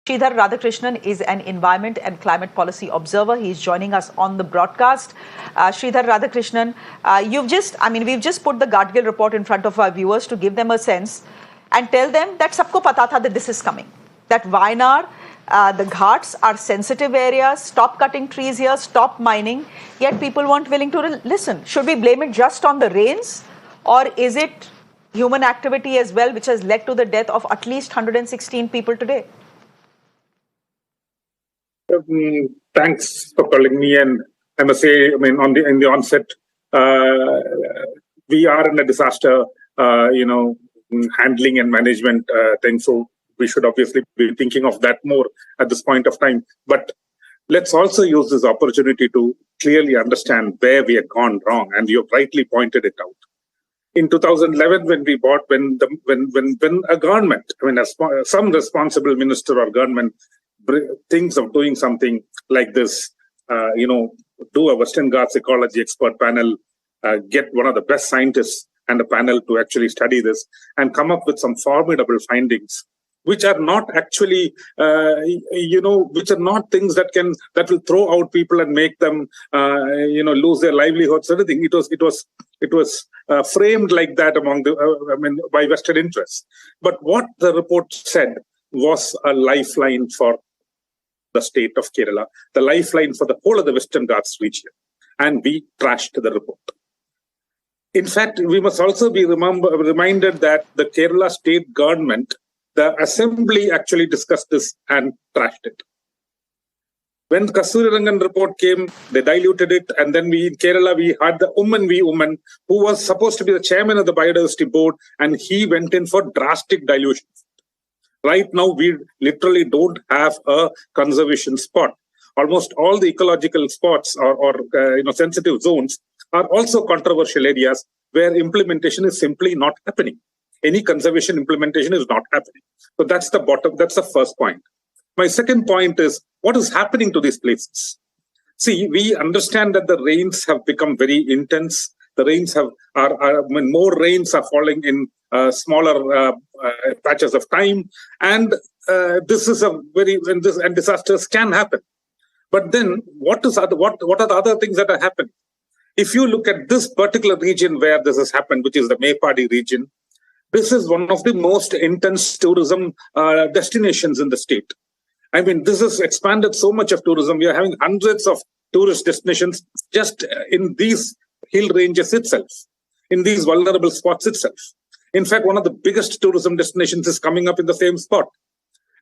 Sridhar Radhakrishnan is an environment and climate policy observer. He's joining us on the broadcast. Sridhar Radhakrishnan, we've just put the Gadgil report in front of our viewers to give them a sense and tell them that sabko pata tha that this is coming. That Wayanad, the Ghats are sensitive areas. Stop cutting trees here, stop mining. Yet people weren't willing to listen. Should we blame it just on the rains, or is it human activity as well, which has led to the death of at least 116 people today? Thanks for calling me. And I must say, in the onset, we are in a disaster, handling and management thing. So we should obviously be thinking of that more at this point of time. But let's also use this opportunity to clearly understand where we have gone wrong. And you have rightly pointed it out. In 2011, when a government, some responsible minister or government thinks of doing something like this, do a Western Ghats ecology expert panel, get one of the best scientists and a panel to actually study this and come up with some formidable findings, which are not actually, which are not things that will throw out people and make them, lose their livelihoods. Everything. It was framed like that by vested interests. But what the report said was a lifeline for the state of Kerala, the lifeline for the whole of the Western Ghats region, and we trashed the report. In fact, we must also be reminded that the Kerala state government, the assembly actually discussed this and trashed it. When Kasturirangan report came, they diluted it, and then in Kerala we had the Woman v. Woman, who was supposed to be the chairman of the biodiversity board, and he went in for drastic dilution. Right now, we literally don't have a conservation spot. Almost all the ecological spots or sensitive zones are also controversial areas where implementation is simply not happening. Any conservation implementation is not happening. So that's the first point. My second point is what is happening to these places. See, we understand that the rains have become very intense. The rains more rains are falling in smaller patches of time, and this is and disasters can happen. But then, what are the other things that are happening? If you look at this particular region where this has happened, which is the Mepadi region, this is one of the most intense tourism destinations in the state. This has expanded so much of tourism. We are having hundreds of tourist destinations just in these hill ranges itself, in these vulnerable spots itself. In fact, one of the biggest tourism destinations is coming up in the same spot.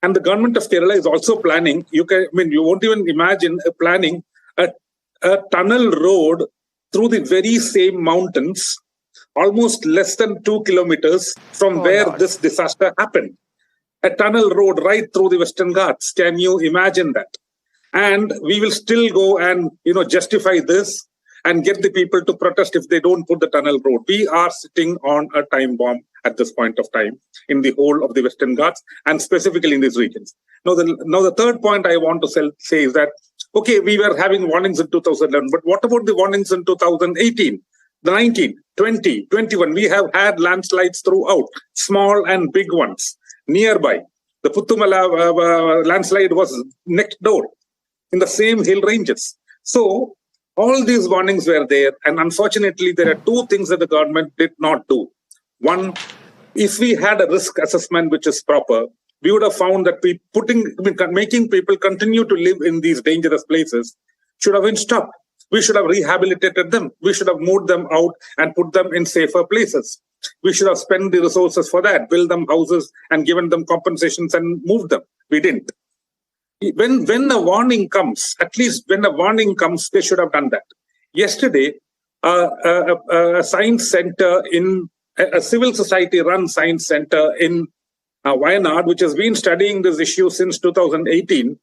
And the government of Kerala is also planning, you won't even imagine planning a tunnel road through the very same mountains, almost less than 2 kilometers from this disaster happened. A tunnel road right through the Western Ghats. Can you imagine that? And we will still go and, justify this and get the people to protest if they don't put the tunnel road. We are sitting on a time bomb at this point of time in the whole of the Western Ghats and specifically in these regions. Now, the third point I want to say is that, okay, we were having warnings in 2011, but what about the warnings in 2018, 19, 20, 21? We have had landslides throughout, small and big ones. Nearby, the Puttumala landslide was next door in the same hill ranges. So all these warnings were there. And unfortunately, there are two things that the government did not do. One, if we had a risk assessment which is proper, we would have found that making people continue to live in these dangerous places should have been stopped. We should have rehabilitated them. We should have moved them out and put them in safer places. We should have spent the resources for that, build them houses and given them compensations and moved them. We didn't. When a warning comes, at least when a warning comes, they should have done that. Yesterday, a science center a civil society-run science center in Wayanad, which has been studying this issue since 2018,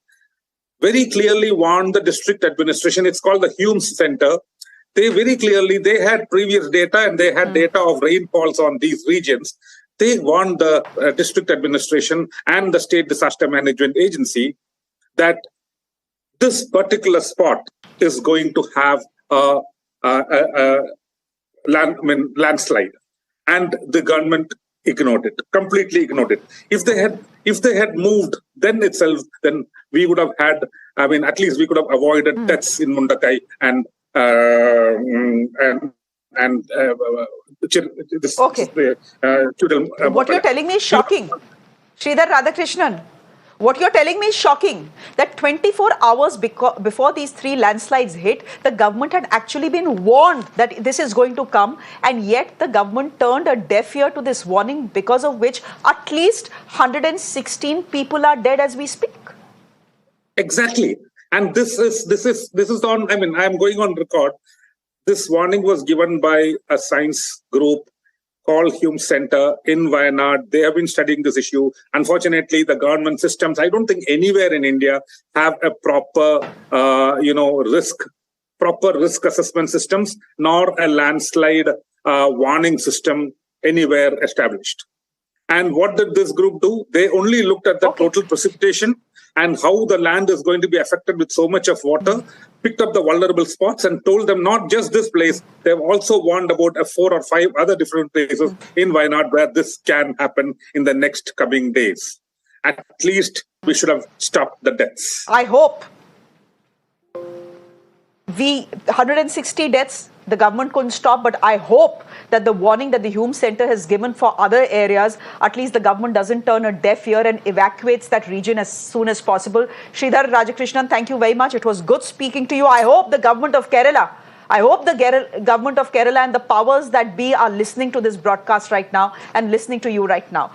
very clearly warned the district administration. It's called the Humes Center. They had previous data and they had data of rainfalls on these regions. They warned the district administration and the state disaster management agency that this particular spot is going to have a landslide. And the government ignored it, completely ignored it. If they had moved then itself, then we would have had, I mean, at least we could have avoided deaths in Mundakai and this. Okay. What you're telling me is shocking, Sridhar Radhakrishnan. What you're telling me is shocking, that 24 hours before these 3 landslides hit, the government had actually been warned that this is going to come, and yet the government turned a deaf ear to this warning, because of which at least 116 people are dead as we speak. Exactly. And this is on, I mean, I'm going on record. This warning was given by a science group called Hume Center in Wayanad. They have been studying this issue. Unfortunately, the government systems, I don't think anywhere in India have a proper, risk assessment systems, nor a landslide warning system anywhere established. And what did this group do? They only looked at the total precipitation and how the land is going to be affected with so much of water, picked up the vulnerable spots and told them not just this place, they've also warned about 4 or 5 other different places in Wayanad where this can happen in the next coming days. At least we should have stopped the deaths. I hope. 160 deaths, the government couldn't stop, but I hope that the warning that the Hume Center has given for other areas, at least the government doesn't turn a deaf ear and evacuates that region as soon as possible. Sridhar Radhakrishnan, thank you very much. It was good speaking to you. I hope the government of Kerala and the powers that be are listening to this broadcast right now and listening to you right now.